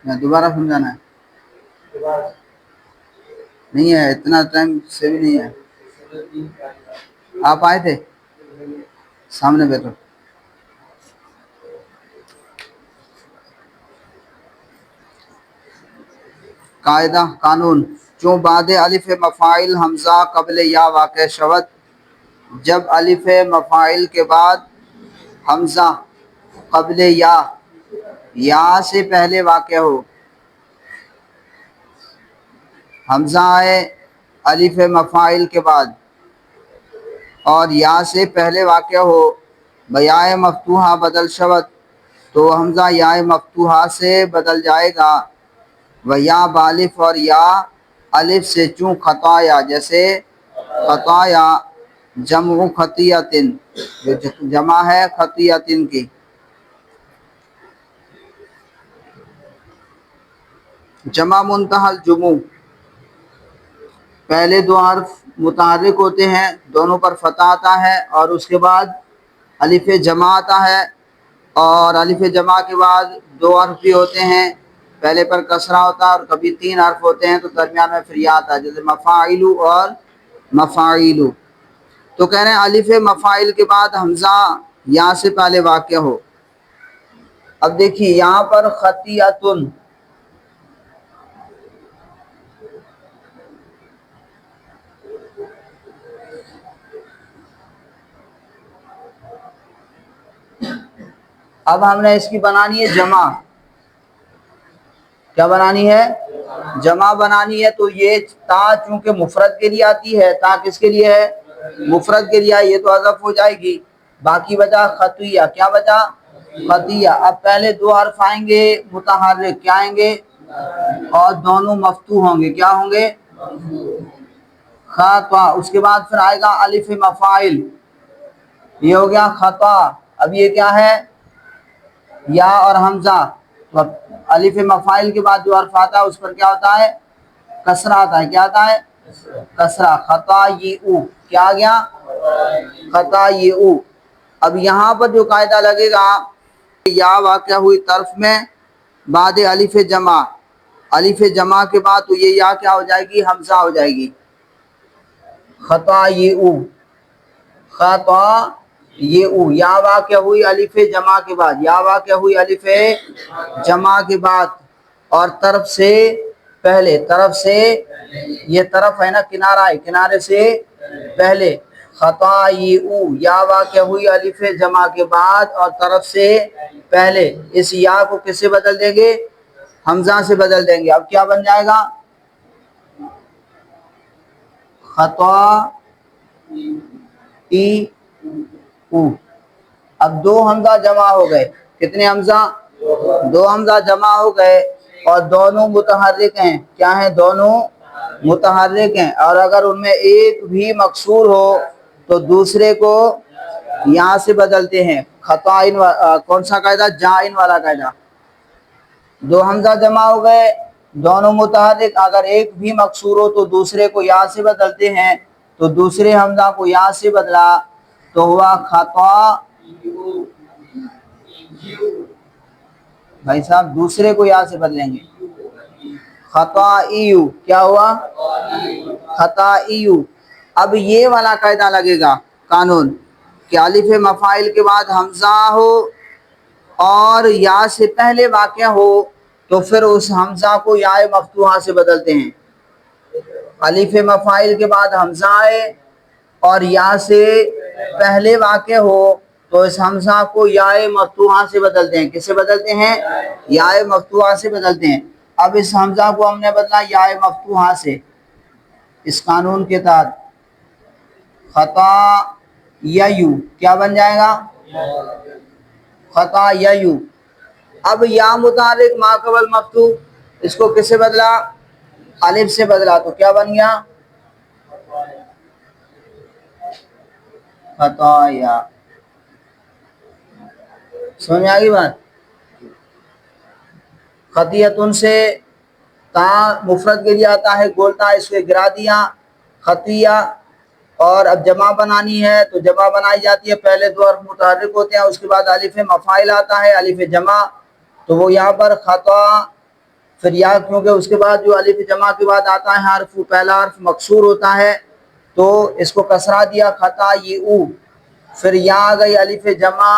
یا دوبارہ سمجھانا ہے؟ نہیں ہے، اتنا ٹائم سے بھی نہیں ہے۔ آپ آئے تھے؟ سامنے بیٹھو۔ قاعدہ قانون، چوں بعد الف مفاعل حمزہ قبل یا واقع شود، جب الف مفاعل کے بعد حمزہ قبل یا سے پہلے واقع ہو۔ حمزہ ہے الف مفاعل کے بعد اور یا سے پہلے واقع ہو، بیائے مفتوحہ بدل شود، تو حمزہ یا مفتوحہ سے بدل جائے گا۔ و یا بالف، اور یا الف سے، چوں خطایا، جیسے خطایا جمع خطیتن، جو جمع ہے خطیتن کی۔ جمع منتہی الجموع، پہلے دو حرف متحرک ہوتے ہیں، دونوں پر فتح آتا ہے، اور اس کے بعد الف جمع آتا ہے، اور الف جمع کے بعد دو حرف بھی ہوتے ہیں، پہلے پر کسرہ ہوتا ہے اور کبھی تین حرف ہوتے ہیں تو درمیان میں پھر یا آتا ہے، جیسے مفاعلو اور مفاعلو۔ تو کہہ رہے ہیں الف مفاعل کے بعد حمزہ یا سے پہلے واقع ہو۔ اب دیکھیے یہاں پر خطیئتن، اب ہم نے اس کی بنانی ہے جمع۔ کیا بنانی ہے؟ جمع بنانی ہے، تو یہ تا چونکہ مفرد کے لیے آتی ہے، تا کس کے لیے ہے؟ مفرد کے لیے، یہ تو حذف ہو جائے گی، باقی بچا خطیہ۔ کیا بچا؟ خطیہ۔ اب پہلے دو حرف آئیں گے متحرک، کیا آئیں گے؟ اور دونوں مفتوح ہوں گے، کیا ہوں گے؟ خطا۔ اس کے بعد پھر آئے گا الف مفاعل، یہ ہو گیا خطا۔ اب یہ کیا ہے؟ یا اور حمزہ، تو الف مفاعل کے بعد جو حرف آتا ہے اس پر کیا ہوتا ہے؟ کسرہ آتا ہے۔ کیا آتا ہے؟ کسرہ۔ خطایئو، کیا آ گیا؟ خطایئو۔ اب یہاں پر جو قاعدہ لگے گا، یا واقع ہوئی طرف میں بعد الف جمع، الف جمع کے بعد تو یہ یا کیا ہو جائے گی؟ حمزہ ہو جائے گی۔ خطایئو، خطایئو، یا واقع ہوئی الف جمع کے بعد، یا واقع ہوئی الف جمع کے بعد اور طرف سے پہلے، طرف سے، یہ طرف ہے نا کنارہ ہے، کنارے سے پہلے۔ خطایئو، یا واقع ہوئی الف جمع کے بعد اور طرف سے پہلے۔ اس یا کو کس سے بدل دیں گے؟ حمزہ سے بدل دیں گے۔ اب کیا بن جائے گا؟ خطایئو۔ اب دو حمزہ جمع ہو گئے، کتنے حمزہ؟ دو حمزہ جمع ہو گئے اور دونوں متحرک ہیں۔ کیا ہیں؟ دونوں متحرک ہیں، اور اگر ان میں ایک بھی مکسور ہو تو دوسرے کو یہاں سے بدلتے ہیں۔ خطائن، کون سا قاعدہ؟ جائن والا قاعدہ۔ دو حمزہ جمع ہو گئے، دونوں متحرک، اگر ایک بھی مکسور ہو تو دوسرے کو یا سے بدلتے ہیں، تو دوسرے حمزہ کو یا سے بدلا تو ہوا خطا۔ بھائی صاحب دوسرے کو یا سے بدلیں گے، خطائیو۔ کیا ہوا؟ خطائیو۔ اب یہ والا قاعدہ لگے گا قانون کہ الف مفاعل کے بعد حمزہ ہو اور یا سے پہلے واقع ہو تو پھر اس حمزہ کو یا مفتوحہ سے بدلتے ہیں۔ الف مفاعل کے بعد حمزہ ہے اور یا سے پہلے واقع ہو تو اس حمزہ کو یا مفتوحہ سے بدلتے ہیں۔ کس سے بدلتے ہیں؟ یا مفتوحہ سے بدلتے ہیں۔ اب اس حمزہ کو ہم نے بدلا یا مفتوحہ سے، اس قانون کے تحت خطایئو کیا بن جائے گا؟ خطایئو۔ اب یا متحرک ما قبل مفتوح، اس کو کس سے بدلا؟ الف سے بدلا، تو کیا بن گیا؟ خطایا۔ سمجھ میں آگئی بات؟ خطیئتن سے تا مفرد کے لیے آتا ہے گولتا، اس کے گرا دیا خطیہ، اور اب جمع بنانی ہے تو جمع بنائی جاتی ہے، پہلے دو حرف متحرک ہوتے ہیں، اس کے بعد الف مفاعل آتا ہے، الف جمع، تو وہ یہاں پر خطا پھر یا کیونکہ اس کے بعد جو الف جمع کے بعد آتا ہے حرف، پہلا حرف مکسور ہوتا ہے تو اس کو کسرہ دیا خطا یہ او، پھر یا آ گئی الف جمع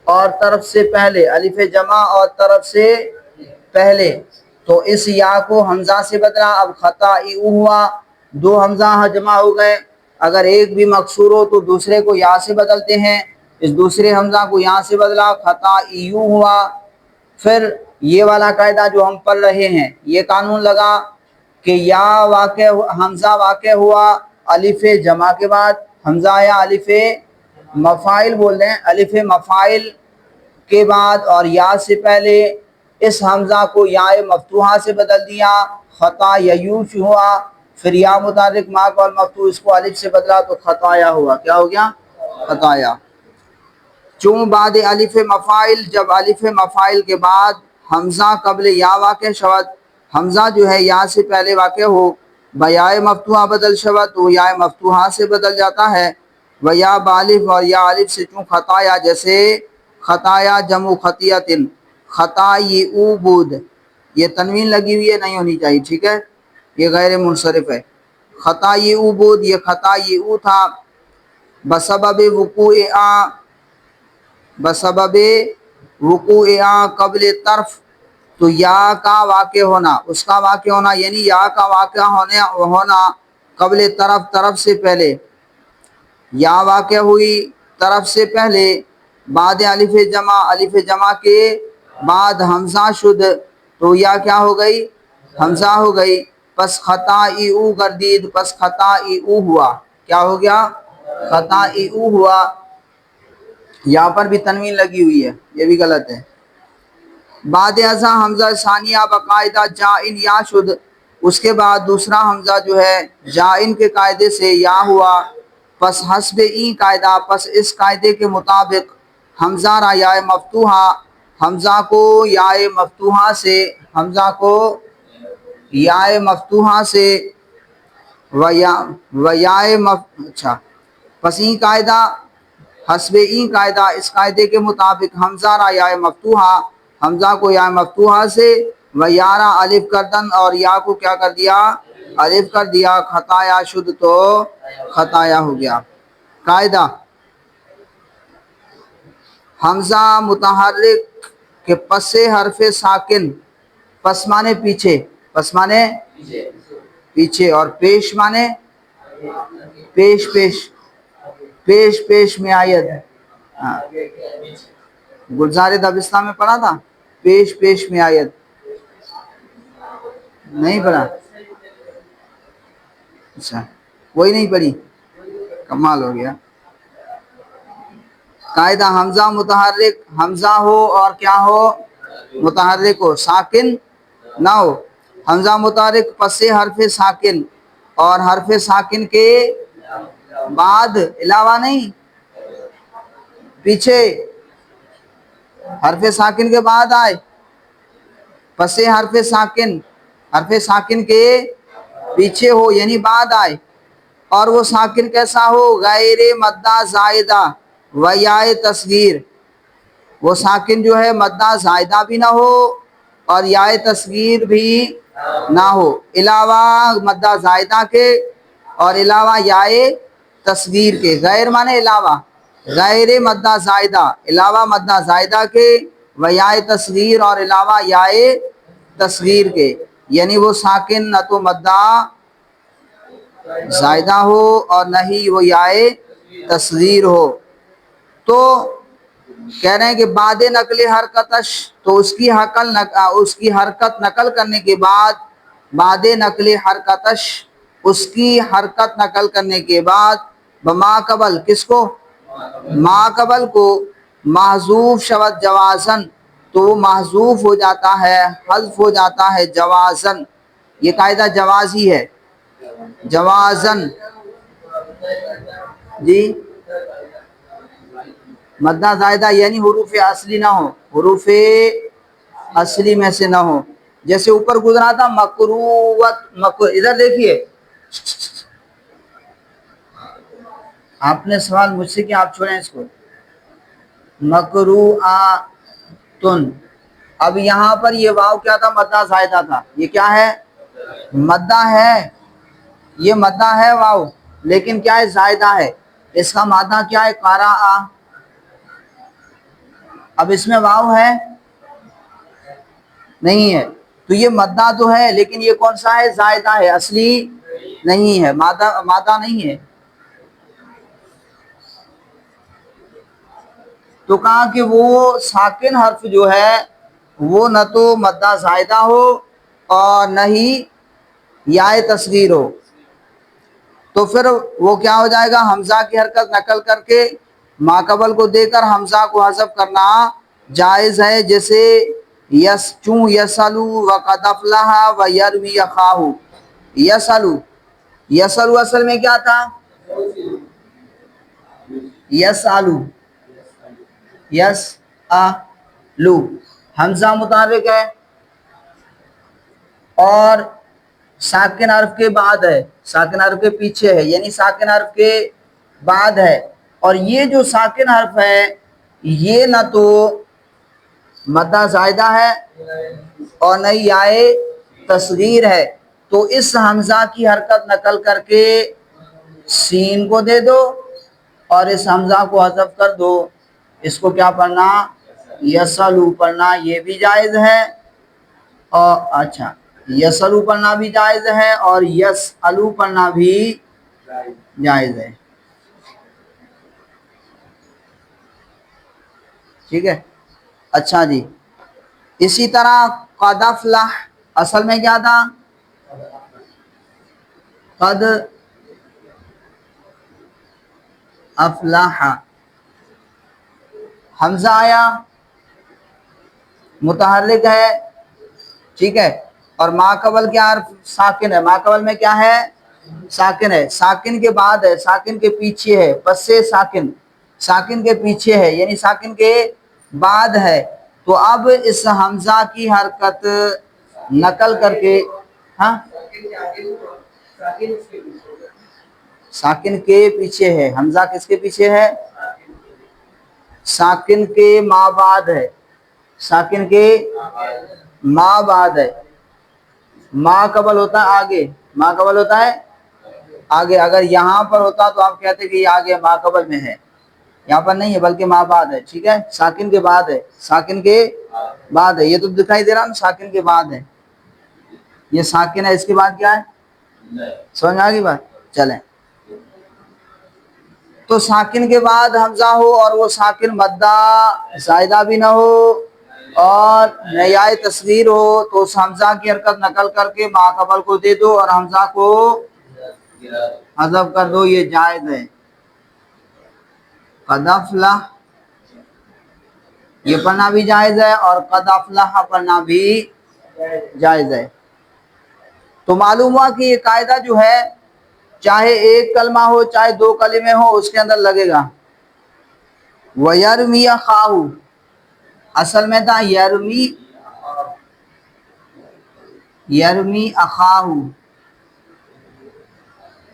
اور طرف سے پہلے، الف جمع اور طرف سے پہلے، تو اس یا کو حمزہ سے بدلا، اب خطا ای او ہوا، دو حمزہ جمع ہو گئے، اگر ایک بھی مکسور ہو تو دوسرے کو یا سے بدلتے ہیں، اس دوسرے حمزہ کو یا سے بدلا خطا ای یو ہوا۔ پھر یہ والا قاعدہ جو ہم پڑھ رہے ہیں، یہ قانون لگا کہ یا واقع حمزہ واقع ہوا الف جمع کے بعد، حمزہ یا الف مفاعل بول رہے ہیں، الف مفاعل کے بعد اور یا سے پہلے، اس حمزہ کو یا مفتوحہ سے بدل دیا خطا یوش ہوا، پھر یا متحرک ما قبل مفتوح اس کو الف سے بدلا تو خطایا ہوا، کیا ہو گیا؟ خطایا۔ چون بعد الف مفاعل، جب الف مفاعل کے بعد حمزہ قبل یا واقع شود، حمزہ جو ہے یا سے پہلے واقع ہو، بیا مفتوحہ بدل شود تو یا مفتوحہ سے بدل جاتا ہے، و یا بالف اور یا الف سے، چون خطایا جیسے خطایا جمع خطیت، خطائی او بود، یہ تنوین لگی ہوئی ہے نہیں ہونی چاہیے، ٹھیک ہے، یہ غیر منصرف ہے، خطائی او بود یہ خطائی او تھا، بسبب وقوع بسبب وقوع قبل طرف، تو یا کا واقع ہونا، اس کا واقع ہونا یعنی یا کا واقع ہونا قبل طرف سے پہلے، یا واقع ہوئی طرف سے پہلے، بعد الف جمع کے بعد حمزہ شد تو یا کیا ہو گئی؟ حمزہ ہو گئی، پس خطا ای او گردید، پس خطا ای او ہوا، کیا ہو گیا؟ خطا ای او ہوا۔ یہاں پر بھی تنوین لگی ہوئی ہے، یہ بھی غلط ہے۔ بعد ازا حمزہ ثانیہ باقاعدہ جائن یا شد، اس کے بعد دوسرا حمزہ جو ہے جائن کے قاعدے سے یا ہوا، پس حسب این قاعدہ، پس اس قاعدے کے مطابق حمزہ را یا مفتوحہ، حمزہ کو یا مفتوحہ سے، حمزہ کو یا مفتوحہ سے اچھا، پس این قاعدہ، حسب این قاعدہ، اس قاعدے کے مطابق حمزہ را یا مفتوحہ، حمزہ کو یا مفتوحہ سے، و یارا الف کردن اور یا کو کیا کر دیا؟ الف کر دیا، خطایا شد تو خطایا ہو گیا۔ قاعدہ حمزہ متحرک کے پس سے حرف ساکن، پس مانے پیچھے، پس مانے پیچھے، اور پیش مانے پیش پیش میں آیت، گلزار دبستان میں پڑھا تھا، پیش میں آیت، نہیں پڑھا؟ اچھا، وہی نہیں پڑھی، کمال ہو گیا۔ قاعدہ حمزہ متحرک، حمزہ ہو اور کیا ہو؟ متحرک ہو، ساکن نہ ہو، حمزہ متحرک پس سے حرف ساکن، اور حرف ساکن کے بعد علاوہ نہیں، پیچھے، حرف ساکن کے بعد آئے، پس سے حرف ساکن کے پیچھے ہو یعنی بعد آئے، اور وہ ساکن کیسا ہو؟ غیر مدہ زائدہ و یا تصغیر، وہ ساکن جو ہے مدہ زائدہ بھی نہ ہو اور یا تصغیر بھی نہ ہو، علاوہ مدہ زائدہ کے اور علاوہ یا تصغیر کے، غیر مانے علاوہ، غیر مدہ زائدہ، علاوہ مدہ زائدہ کے، و یا تصغیر اور علاوہ یا تصغیر کے، یعنی وہ ساکن نہ تو مدہ زائدہ ہو اور نہ ہی وہ یا تصغیر ہو۔ تو کہہ رہے ہیں کہ بعد نقل حرکتش، تو اس کی حرکت نقل کرنے کے بعد، بعد نقل حرکتش، اس کی حرکت نقل کرنے کے بعد، بما قبل، کس کو؟ ما قبل کو، محذوف شود جوازن، تو وہ محذوف ہو جاتا ہے، حذف ہو جاتا ہے جوازن، یہ قاعدہ جوازی ہے، جوازن، جی مدہ زائدہ یعنی حروف اصلی نہ ہو، حروف اصلی میں سے نہ ہو، جیسے اوپر گزرا تھا مکروت، ادھر دیکھیے، آپ نے سوال مجھ سے کیا، آپ چھوڑیں اس کو، مکروآتن، اب یہاں پر یہ واو کیا تھا؟ مدہ زائدہ تھا. یہ کیا ہے؟ مدہ ہے. یہ مدہ ہے واو، لیکن کیا ہے؟ زائدہ ہے. اس کا مادہ کیا ہے؟ قرأ. اب اس میں واو ہے؟ نہیں ہے. تو یہ مدہ تو ہے، لیکن یہ کون سا ہے؟ زائدہ ہے، اصلی نہیں ہے، مادہ نہیں ہے. تو کہا کہ وہ ساکن حرف جو ہے وہ نہ تو مدہ زائدہ ہو اور نہ ہی یائے تصغیر ہو. تو پھر وہ کیا ہو جائے گا؟ حمزہ کی حرکت نقل کر کے ماقبل کو دے کر حمزہ کو حذف کرنا جائز ہے. جیسے چون یسلو وقد افلح و یرمی اخاہ. یسلو، یسلو اصل میں کیا تھا؟ یسالو، یس لو. حمزہ متحرک ہے اور ساکن حرف کے بعد ہے، ساکن حرف کے پیچھے ہے، یعنی ساکن حرف کے بعد ہے. اور یہ جو ساکن حرف ہے یہ نہ تو مدہ زائدہ ہے اور نہ ہی یائے تصغیر ہے. تو اس حمزہ کی حرکت نقل کر کے سین کو دے دو اور اس حمزہ کو حذف کر دو. اس کو کیا پڑھنا؟ یسلو پڑھنا. یہ بھی جائز ہے. اور اچھا، یسلو پڑھنا بھی جائز ہے اور یسالو پڑھنا بھی جائز ہے. ٹھیک ہے. اچھا جی، اسی طرح قد افلح اصل میں کیا تھا؟ قد افلح. حمزہ آیا، متحرک ہے، ٹھیک ہے، اور ماقبل کیا حرف؟ ساکن ہے. ماقبل میں کیا ہے؟ ساکن ہے. ساکن کے بعد ہے، ساکن کے پیچھے ہے. پس سے ساکن، ساکن کے پیچھے ہے یعنی ساکن کے بعد ہے. تو اب اس حمزہ کی حرکت نقل کر کے، ہاں ساکن کے پیچھے ہے. حمزہ کس کے پیچھے ہے؟ ساکن کے ما بعد ہے. ساکن کے ما بعد ہے. ما قبل ہوتا ہے آگے، ما قبل ہوتا ہے آگے. اگر یہاں پر ہوتا تو آپ کہتے کہ یہ آگے ما قبل میں ہے. یہاں پر نہیں ہے بلکہ ما بعد ہے. ٹھیک ہے، ساکن کے بعد ہے، ساکن کے بعد ہے. یہ تو دکھائی دے رہا نا، ساکن کے بعد ہے. یہ ساکن ہے، اس کے بعد کیا ہے؟ سمجھ آ گئی بات؟ چلیں. تو ساکن کے بعد حمزہ ہو اور وہ ساکن مدہ زائدہ بھی نہ ہو اور نیائے تصغیر ہو، تو اس حمزہ کی حرکت نقل کر کے ماقبل کو دے دو اور حمزہ کو حذف کر دو. یہ جائز ہے. قد افلح یہ پڑھنا بھی جائز ہے اور قد افلح پڑھنا بھی جائز ہے. تو معلوم ہوا کہ یہ قاعدہ جو ہے چاہے ایک کلمہ ہو چاہے دو کلمے ہو اس کے اندر لگے گا. وَيَرْمِيَ خَاهُ اصل میں تھا یرمی، یرمی اخاہ،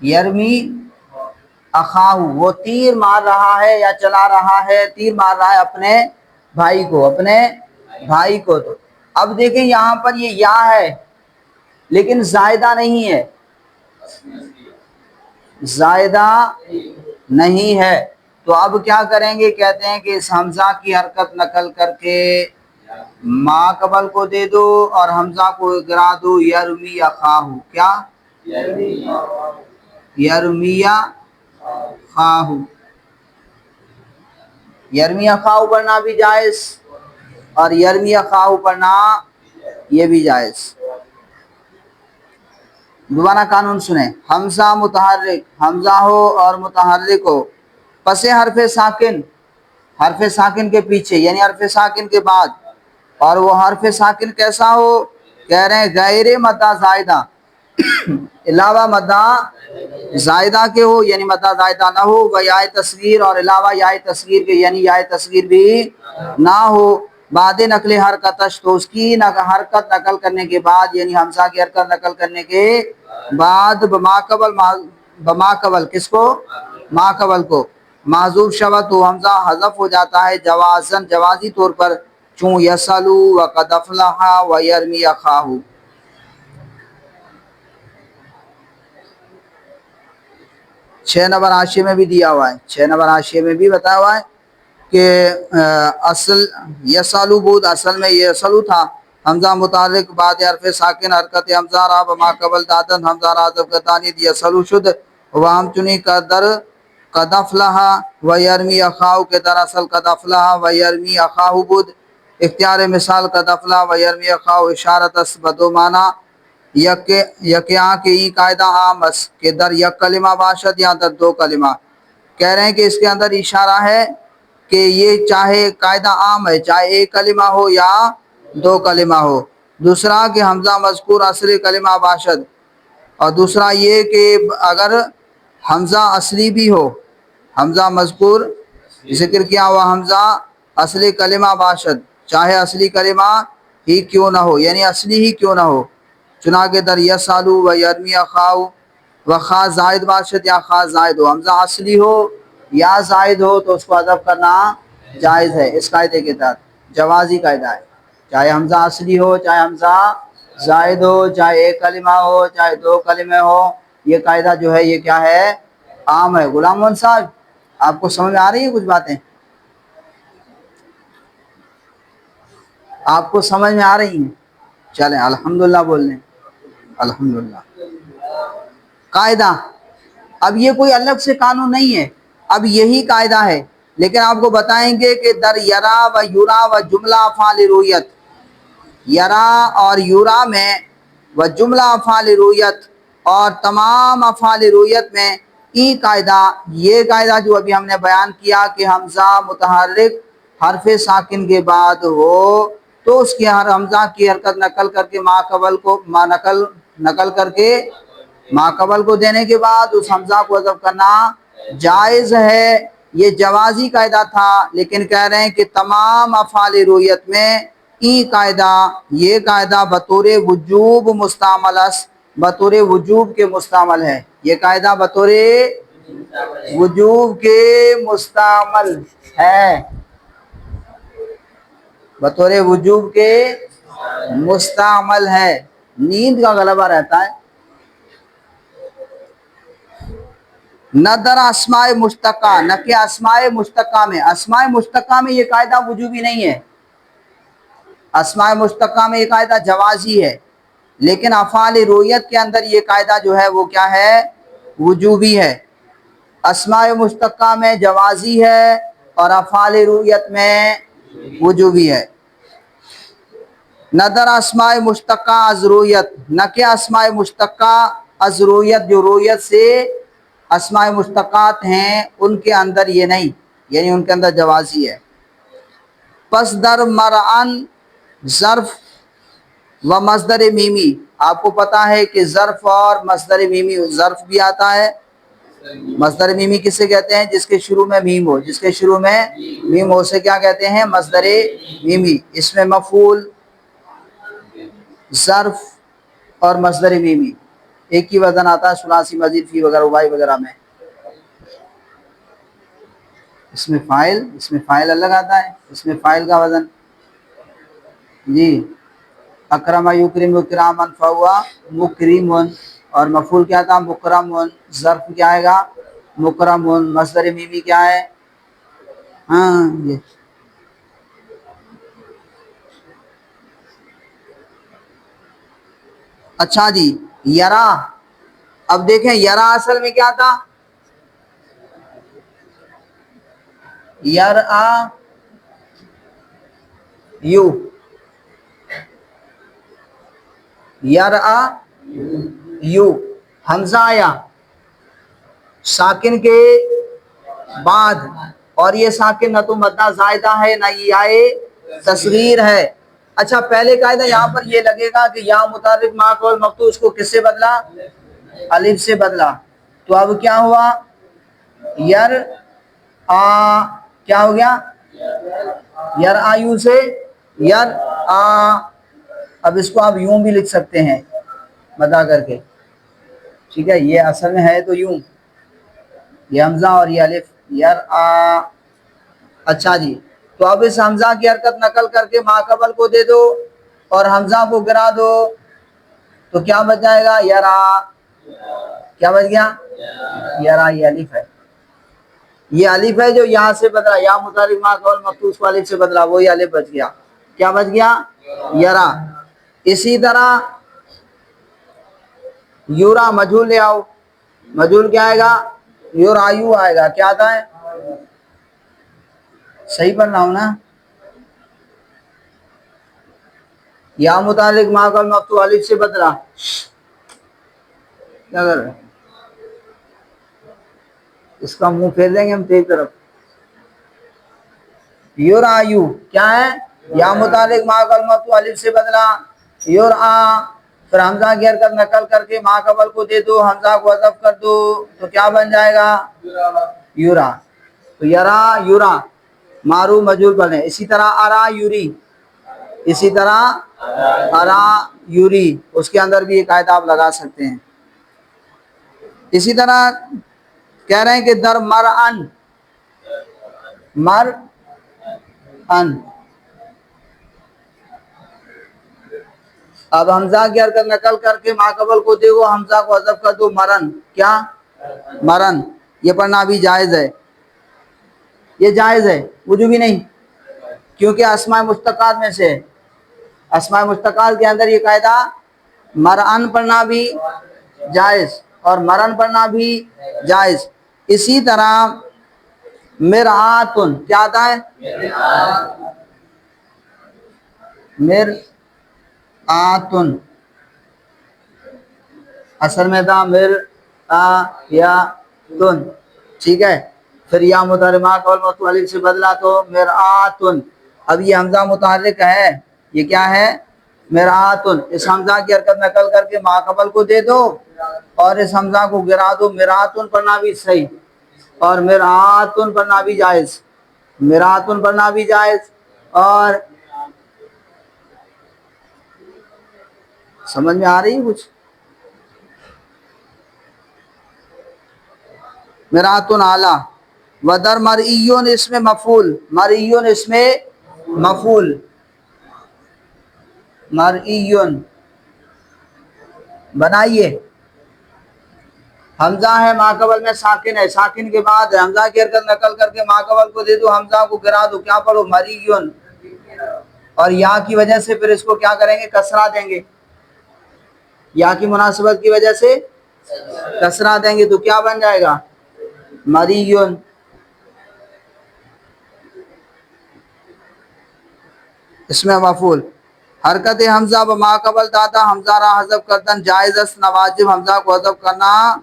یرمی اخاہ. وہ تیر مار رہا ہے یا چلا رہا ہے، تیر مار رہا ہے اپنے بھائی کو، اپنے بھائی کو. تو اب دیکھیں یہاں پر یہ یا ہے لیکن زائدہ نہیں ہے، زائدہ نہیں ہے. تو اب کیا کریں گے؟ کہتے ہیں کہ اس حمزہ کی حرکت نقل کر کے ماقبل کو دے دو اور حمزہ کو گرا دو. یرمی اخاہ. کیا؟ یرمی خواہ. یرمی خواہ پڑھنا بھی جائز اور یرمی خواہ پڑھنا یہ بھی جائز. دوبارہ قانون سنیں. حمزہ متحرک، حمزہ ہو اور متحرک ہو، پس حرف ساکن، حرف ساکن کے پیچھے یعنی حرف ساکن کے بعد، اور وہ حرف ساکن کیسا ہو؟ کہہ رہے ہیں غیر مدہ زائدہ، علاوہ مدہ زائدہ کے ہو یعنی مدہ زائدہ نہ ہو. و یائے تصغیر اور علاوہ یائے تصغیر کے یعنی یائے تصغیر بھی نہ ہو. بعد نقل حرکتش تو اس کی حرکت نقل کرنے کے بعد یعنی حمزہ کی حرکت نقل کرنے کے بعد بماقبل کس کو؟ ماقبل کو محذوف شود تو حمزہ حذف ہو جاتا ہے جوازن، جوازی طور پر. چون یسلو وقد افلح و یرمی اخاہ. 6 نمبر حاشیے میں بھی دیا ہوا ہے، 6 نمبر حاشیے میں بھی بتایا ہوا ہے کہ اصل یسالو بود، اصل میں یسالو تھا، حمزہ متعلق بعد حرف ساکن حرکت حمزہ را بما قبل دادن حمزہ را حذف گردانید یسالو شد و ہم چنی کا در قد افلح و یرمی اخاہ کے در اصل قد افلح و یرمی اخاہ بود. اختیار مثال قد افلح و یرمی اخاہ اشارت اس بدو معنی یکیاں کے ای قاعدہ عام اس کہ در یک کلمہ باشد یا در دو کلمہ. کہہ رہے ہیں کہ اس کے اندر اشارہ ہے کہ یہ چاہے قاعدہ عام ہے، چاہے ایک کلمہ ہو یا دو کلمہ ہو. دوسرا کہ حمزہ مذکور اصلی کلمہ باشد، اور دوسرا یہ کہ اگر حمزہ اصلی بھی ہو، حمزہ مذکور ذکر کیا ہوا حمزہ اصلی کلمہ باشد، چاہے اصلی کلمہ ہی کیوں نہ ہو، یعنی اصلی ہی کیوں نہ ہو. چنانکہ در یسالو و یرمی اخاہ و خا زائد باشد یا خا زائد ہو، حمزہ اصلی ہو یا زائد ہو تو اس کو حذف کرنا جائز ہے. اس قاعدے کے تحت جوازی قاعدہ ہے، چاہے حمزہ اصلی ہو، چاہے حمزہ زائد ہو، چاہے ایک کلمہ ہو، چاہے دو کلمے ہو، یہ قاعدہ جو ہے یہ کیا ہے؟ عام ہے. غلام محمد صاحب آپ کو سمجھ میں آ رہی ہے کچھ باتیں؟ آپ کو سمجھ میں آ رہی ہیں؟ چلیں الحمدللہ بول لیں الحمدللہ. قاعدہ اب یہ کوئی الگ سے قانون نہیں ہے، اب یہی قاعدہ ہے، لیکن آپ کو بتائیں گے کہ در یرا و یورا و جملہ افعال رویت، یرا اور یورا میں و جملہ افعال رویت اور تمام افعال رویت میں ای قاعدہ، یہ قاعدہ جو ابھی ہم نے بیان کیا کہ حمزہ متحرک حرف ساکن کے بعد ہو تو اس کی ہر حمزہ کی حرکت نقل کر کے ما قبل کو نقل کر کے ما قبل کو دینے کے بعد اس حمزہ کو حذف کرنا جائز ہے. یہ جوازی قاعدہ تھا، لیکن کہہ رہے ہیں کہ تمام افعال رویت میں ای قاعدہ، یہ قاعدہ بطور وجوب مستعمل اس، بطور وجوب کے مستعمل ہے. یہ قاعدہ بطور وجوب کے مستعمل ہے، بطور وجوب کے مستعمل ہے. نیند کا غلبہ رہتا ہے. نہ در اسماء مشتقہ، نہ کہ اسماء مشتقہ میں، اسماء مشتقہ میں یہ قاعدہ وجوبی نہیں ہے، اسماء مشتقہ میں یہ قاعدہ جوازی ہے، لیکن افعال رویت کے اندر یہ قاعدہ جو ہے وہ کیا ہے؟ وجوبی ہے. اسماء مشتقہ میں جوازی ہے اور افعال رویت میں وجوبی ہے. نہ در اسماء مشتقہ از رویت، نہ کہ اسماء مشتقہ از رویت، جو رویت سے اسماء مشتقات ہیں ان کے اندر یہ نہیں، یعنی ان کے اندر جوازی ہے. پس در مرعن ظرف و مصدر میمی، آپ کو پتا ہے کہ ظرف اور مصدر میمی، ظرف بھی آتا ہے. مصدر میمی کسے کہتے ہیں؟ جس کے شروع میں میم ہو، جس کے شروع میں میم ہو سے کیا کہتے ہیں؟ مصدر میمی. اس میں مفعول، ظرف اور مصدر میمی ایک ہی وزن آتا ہے، ثلاثی مزید فی وغیرہ رباعی وغیرہ میں. اس میں فاعل الگ آتا ہے، اس میں فاعل کا وزن جی اکرم یکرم اکراما فہو مکرم، اور مفعول کیا تھا؟ مکرم. ظرف کیا آئے گا؟ مکرم. مصدر میمی کیا ہے؟ ہاں یہ اچھا جی. یرا، اب دیکھیں یرا اصل میں کیا تھا؟ یرآ یو، یرآ یو. حمزہ آیا ساکن کے بعد، اور یہ ساکن نہ تو مدہ زائدہ ہے نہ یہ آئے تصغیر ہے. اچھا پہلے قاعدہ یہاں پر یہ لگے گا کہ یا متحرک ما قبل مفتوح، اس کو کس سے بدلا؟ الف سے بدلا. تو اب کیا ہوا؟ یر آ، کیا ہو گیا؟ یر آیو سے یر آ. اب اس کو آپ یوں بھی لکھ سکتے ہیں مدہ کر کے، ٹھیک ہے؟ یہ اصل میں ہے تو یوں، یہ حمزہ اور یہ الف یر آ. اچھا جی تو اب اس حمزہ کی حرکت نقل کر کے ما قبل کو دے دو اور حمزہ کو گرا دو تو کیا بچ جائے گا؟ یرا. کیا بچ گیا؟ یرا. یہ الف ہے، یہ الف ہے جو یہاں سے بدلا، یا متحرک ما قبل مفتوح کو الف سے بدلا، وہی الف بچ گیا. کیا بچ گیا؟ یرا. اسی طرح یورا مجھول لے آؤ. مجھول کیا آئے گا؟ یورایو آئے گا. کیا آتا ہے؟ صحیح پڑھ رہا ہوں نا؟ یا متعلق ما قبل مفتوح الف سے بدلا. کیا کر رہے ہیں؟ اس کا منہ پھیر دیں گے ہم تیری طرف. یورایو کیا ہے؟ یا متعلق ما قبل مفتوح الف سے بدلا یورا، پھر حمزہ کی حرکت نقل کر کے ما قبل کو دے دو، حمزہ کو حذف کر دو تو کیا بن جائے گا؟ یورا. تو یرا یورا معروف مجھول بنے. اسی طرح ارا یوری، اسی طرح ارا یوری، اس کے اندر بھی ایک قاعدہ آپ لگا سکتے ہیں. اسی طرح کہہ رہے ہیں کہ در مر ان، اب حمزہ کی حرکت نقل کر کے ما قبل کو دے وہ حمزہ کو حذف کر دو. مرن. کیا؟ مرن. یہ پڑھنا بھی جائز ہے، یہ جائز ہے، وجوبی نہیں، کیونکہ اسماء مشتقات میں سے ہے. اسماء مشتقات کے اندر یہ قاعدہ مرن پڑھنا بھی جائز اور مرن پڑھنا بھی جائز. اسی طرح مرآتن، کیا آتا ہے؟ مرآتن، اصل میں تھا مرآیاتن. ٹھیک ہے. پھر یا متحرک ما قبل مفتوح الف سے بدلا تو مرآتن. اب یہ حمزہ متحرک ہے، یہ کیا ہے؟ مرآتن. اس حمزہ کی حرکت نقل کر کے ما قبل کو دے دو اور اس حمزہ کو گرا دو. مرآتن پڑھنا بھی صحیح اور مرآتن پڑھنا بھی جائز. مرآتن پڑھنا بھی جائز اور سمجھ میں آ رہی ہے کچھ؟ مرآتن اعلیٰ. ودر مرئیون اس میں مفعول، مرئیون اس میں مفعول، مرئیون بنائیے. حمزہ ہے ما قبل میں ساکن ہے، ساکن کے بعد حمزہ کی حرکت نقل کر کے ما قبل کو دے دو، حمزہ کو گرا دو. کیا پڑھو؟ مریون. اور یا کی وجہ سے پھر اس کو کیا کریں گے؟ کسرہ دیں گے. یا کی مناسبت کی وجہ سے کسرہ دیں گے تو کیا بن جائے گا؟ مریون. اس میں مفعول. حرکت حمزہ بما قبل دادا حمزہ را حذف کردن جائز است نہ واجب. حمزہ کو حذف کرنا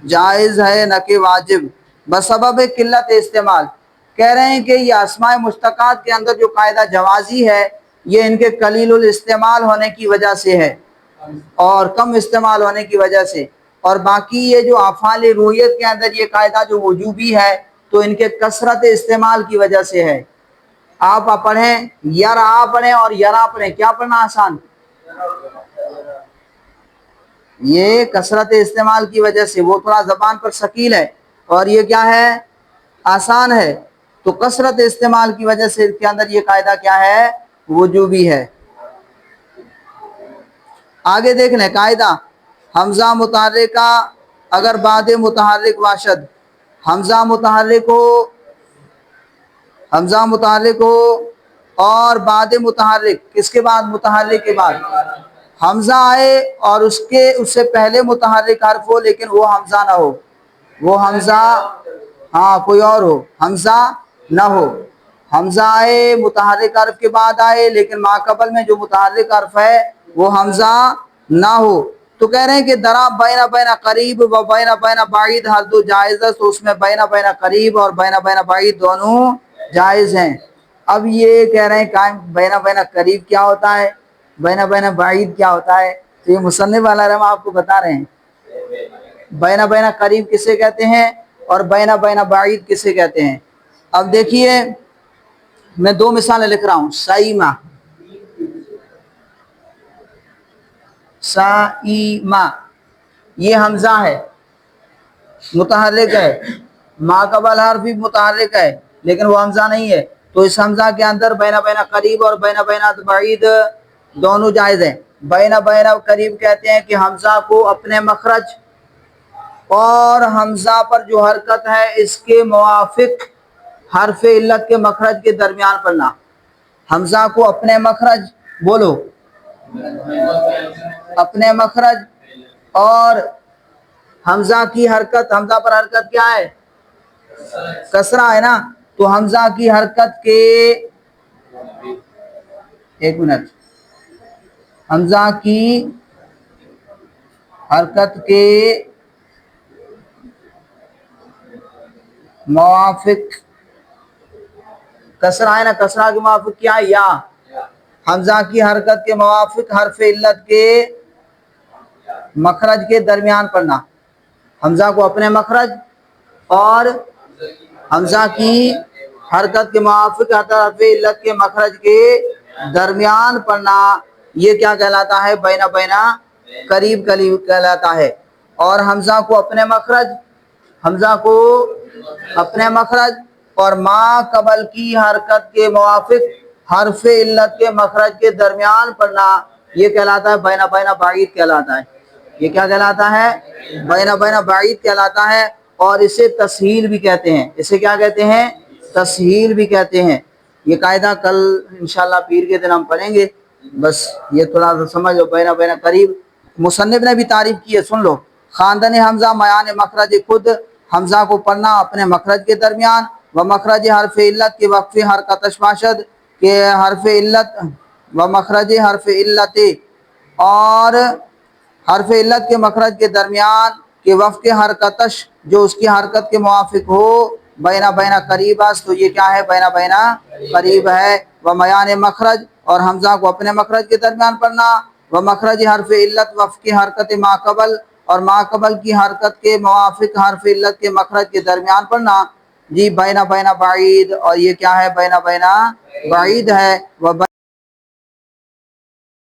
جائز ہے نہ کہ واجب. بسبب قلت استعمال. کہہ رہے ہیں کہ یہ اسماء مشتقات کے اندر جو قاعدہ جوازی ہے یہ ان کے قلیل الاستعمال ہونے کی وجہ سے ہے اور کم استعمال ہونے کی وجہ سے. اور باقی یہ جو افعال رویت کے اندر یہ قاعدہ جو وجوبی ہے تو ان کے کثرت استعمال کی وجہ سے ہے. آپ پڑھیں یرا پڑھیں اور یرا پڑھیں، کیا پڑھنا آسان؟ یہ کثرت استعمال کی وجہ سے، وہ تھوڑا زبان پر ثقیل ہے اور یہ کیا ہے؟ آسان ہے. تو کثرت استعمال کی وجہ سے اس کے اندر یہ قاعدہ کیا ہے؟ وجوبی ہے. آگے دیکھ لیں قاعدہ. حمزہ متحرکہ اگر بعد متحرک باشد، حمزہ متحرک ہو، حمزہ متحرک ہو اور بعد متحرک، کس کے بعد؟ متحرک کے بعد حمزہ آئے اور اس سے پہلے متحرک حرف ہو لیکن وہ حمزہ نہ ہو، وہ حمزہ ہاں کوئی اور ہو، حمزہ نہ ہو. حمزہ آئے متحرک حرف کے بعد آئے لیکن ما قبل میں جو متحرک حرف ہے وہ حمزہ نہ ہو. تو کہہ رہے ہیں کہ درا بین قریب و بین بعید ہر دو جائز ہے. تو اس میں بین قریب اور بین بعید دونوں جائز ہیں. اب یہ کہہ رہے ہیں قائم بین قریب کیا ہوتا ہے، بین بعید کیا ہوتا ہے؟ تو یہ مصنف والا رحمہ آپ کو بتا رہے ہیں بین قریب کسے کہتے ہیں اور بین بعید کسے کہتے ہیں. اب دیکھیے میں دو مثالیں لکھ رہا ہوں. سائمہ، سائمہ یہ حمزہ ہے، متحرک ہے، ما قبل حرف بھی متحرک ہے لیکن وہ حمزہ نہیں ہے. تو تو اس حمزہ کے اندر بینا بینا قریب اور بینا بینا بعید دونوں جائز ہیں. بینا بینا قریب کہتے ہیں کہ حمزہ کو اپنے مخرج اور حمزہ پر جو حرکت ہے اس کے موافق حرف علت کے مخرج کے درمیان پڑھنا. حمزہ کو اپنے مخرج، بولو، اپنے مخرج اور حمزہ کی حرکت، حمزہ پر حرکت کیا ہے؟ کسرہ ہے نا. تو حمزہ کی حرکت کے، ایک منٹ، حمزہ کی حرکت کے موافق کسرہ ہے نا، کسرہ کے موافق کیا ہے؟ یا. حمزہ کی حرکت کے موافق حرف علت کے مخرج کے درمیان پڑھنا. حمزہ کو اپنے مخرج اور حمزہ کی حرکت کے موافق حرف علت کے مخرج کے درمیان پڑھنا. یہ کیا کہلاتا ہے؟ بینا بینا قریب قریب کہلاتا ہے. اور حمزہ کو اپنے مخرج، حمزہ کو اپنے مخرج اور ما قبل کی حرکت کے موافق حرف علت کے مخرج کے درمیان پڑھنا. یہ کہلاتا ہے بینا بینا بعید کہلاتا ہے. یہ کیا کہلاتا ہے؟ بینا بینا بعید کہلاتا ہے. اور اسے تسہیل بھی کہتے ہیں. اسے کیا کہتے ہیں؟ تسہیل بھی کہتے ہیں. یہ قاعدہ کل انشاءاللہ پیر کے دن ہم پڑھیں گے. بس یہ تھوڑا سا سمجھ لو. بینا بینا قریب مصنف نے بھی تعریف کی ہے، سن لو. خواندن حمزہ میان مخرج خود، حمزہ کو پڑھنا اپنے مخرج کے درمیان، و مخرج حرف علت کے وقف حرکتش باشد کہ حرف علت، و مخرج حرف علت اور حرف علت کے مخرج کے درمیان کے وقف حرکتش جو اس کی حرکت کے موافق ہو، بینا بینا قریب است. تو یہ کیا ہے؟ بینا بینا قریب ہے. و میان مخرج اور حمزہ کو اپنے مخرج کے درمیان پڑھنا، و مخرج حرف علت وقف کی حرکت ما قبل اور ما قبل کی حرکت کے موافق حرف علت کے مخرج کے درمیان پڑھنا. جی بینا بینا بعید، اور یہ کیا ہے؟ بینا بینا بعید ہے.